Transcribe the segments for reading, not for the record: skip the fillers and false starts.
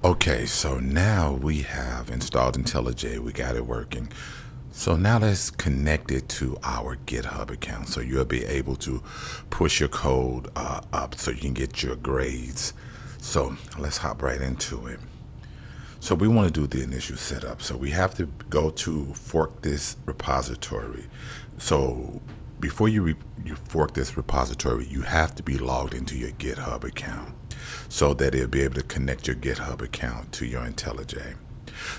Okay, so now we have installed IntelliJ. We got it working. So now let's connect it to our GitHub account. So you'll be able to push your code up so you can get your grades. So let's hop right into it. So we want to do the initial setup. So we have to go to fork this repository. So before you fork this repository, you have to be logged into your GitHub account so that it'll be able to connect your GitHub account to your IntelliJ.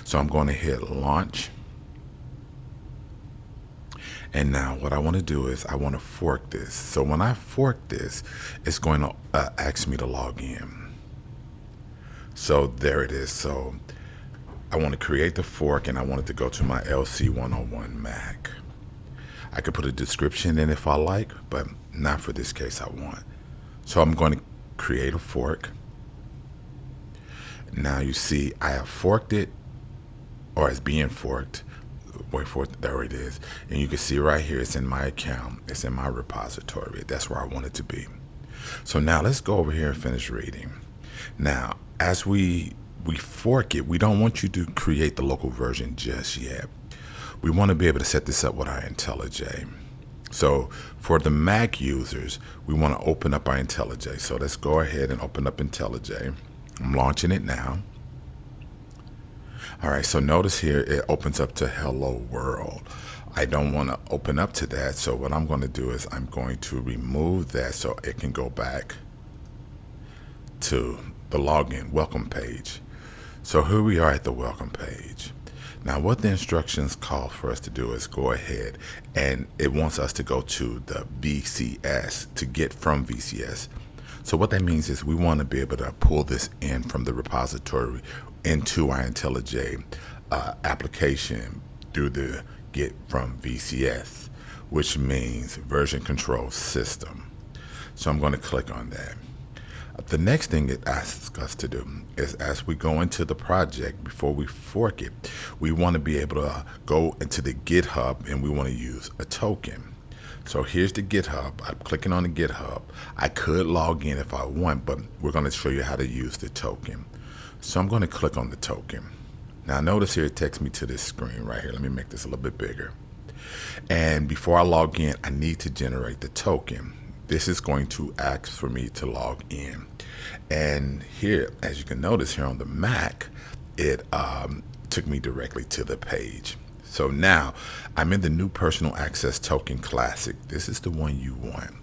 So I'm going to hit launch. And now what I want to do is I want to fork this. So when I fork this, it's going to ask me to log in. So there it is. So I want to create the fork and I want it to go to my LC101 Mac. I could put a description in if I like, but not for this case I want. So I'm going to create a fork. Now you see I have forked it, or it's being forked. Wait for it, there it is. And you can see right here, it's in my account. It's in my repository. That's where I want it to be. So now let's go over here and finish reading. Now, as we fork it, we don't want you to create the local version just yet. We want to be able to set this up with our IntelliJ. So for the Mac users, we want to open up our IntelliJ. So let's go ahead and open up IntelliJ. I'm launching it now. All right, so notice here it opens up to Hello World. I don't want to open up to that, so what I'm going to do is I'm going to remove that so it can go back to the login welcome page. So here we are at the welcome page. Now what the instructions call for us to do is go ahead, and it wants us to go to the VCS to get from VCS. So what that means is we want to be able to pull this in from the repository into our IntelliJ application through the get from VCS, which means version control system. So I'm going to click on that. The next thing it asks us to do is, as we go into the project, before we fork it, we want to be able to go into the GitHub and we want to use a token. So here's the GitHub. I'm clicking on the GitHub. I could log in if I want, but we're going to show you how to use the token. So I'm going to click on the token. Now notice here it takes me to this screen right here. Let me make this a little bit bigger. And before I log in, I need to generate the token. This is going to ask for me to log in. And here, as you can notice here on the Mac, it took me directly to the page. So now I'm in the new personal access token classic. This is the one you want.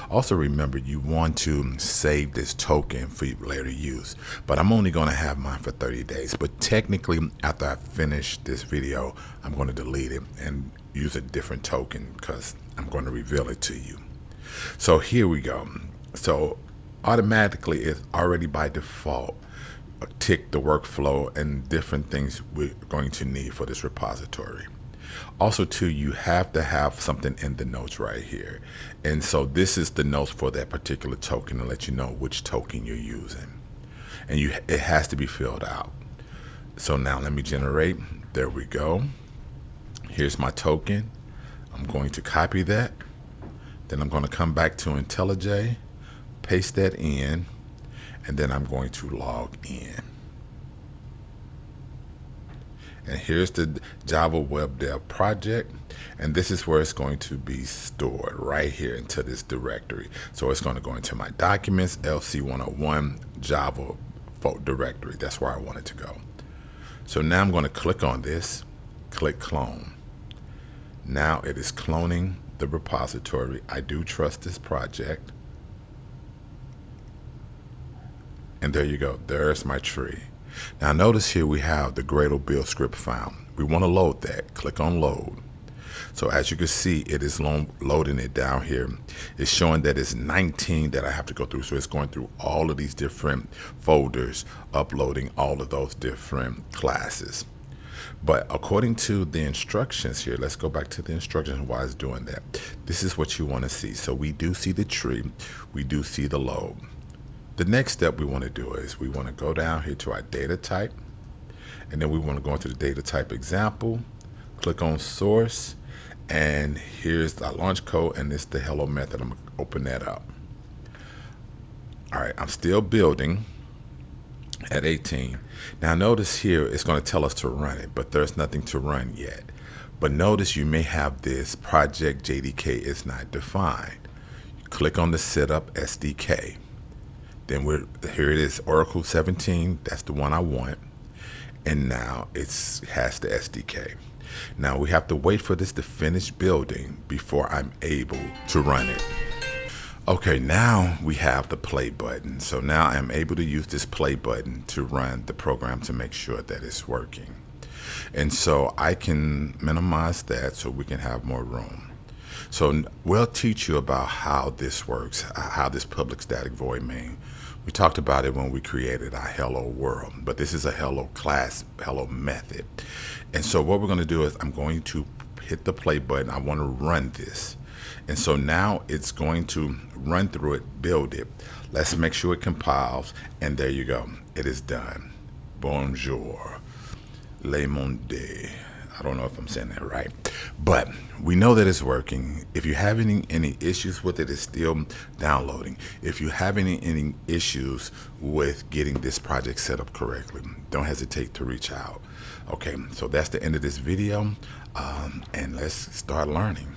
Also remember, you want to save this token for later use, but I'm only going to have mine for 30 days. But technically, after I finish this video, I'm going to delete it and use a different token because I'm going to reveal it to you. So here we go. So automatically, it's already by default tick the workflow and different things we're going to need for this repository. Also too, you have to have something in the notes right here. And so this is the notes for that particular token to let you know which token you're using. And it has to be filled out. So now let me generate. There we go. Here's my token. I'm going to copy that. Then I'm going to come back to IntelliJ, paste that in, and then I'm going to log in. And here's the Java Web Dev project, and this is where it's going to be stored right here into this directory. So it's going to go into my documents, LC101 Java directory. That's where I want it to go. So now I'm going to click on this, click clone. Now it is cloning the repository. I do trust this project. And there you go. There's my tree. Now notice here we have the Gradle build script found. We want to load that. Click on load. So as you can see, it is loading it down here. It's showing that it's 19 that I have to go through. So it's going through all of these different folders, uploading all of those different classes. But according to the instructions here, let's go back to the instructions why it's doing that. This is what you want to see. So we do see the tree. We do see the load. The next step we want to do is we want to go down here to our data type, and then we want to go into the data type example, click on source, and here's the launch code, and it's the hello method. I'm going to open that up. All right, I'm still building. at 18. Now notice here it's going to tell us to run it, but there's nothing to run yet. But notice you may have this project JDK is not defined. You click on the setup SDK. Then here it is, Oracle 17. That's the one I want. And now it has the SDK. Now we have to wait for this to finish building before I'm able to run it. Okay, now we have the play button. So now I'm able to use this play button to run the program to make sure that it's working. And so I can minimize that so we can have more room. So we'll teach you about how this works, how this public static void main. We talked about it when we created our hello world, but this is a hello class, hello method. And so what we're going to do is I'm going to hit the play button. I want to run this. And so now it's going to run through it, build it. Let's make sure it compiles. And there you go. It is done. Bonjour. Le monde. I don't know if I'm saying that right, but we know that it's working. If you have any issues with it, it's still downloading. If you have any issues with getting this project set up correctly, don't hesitate to reach out. Okay, so that's the end of this video, and let's start learning.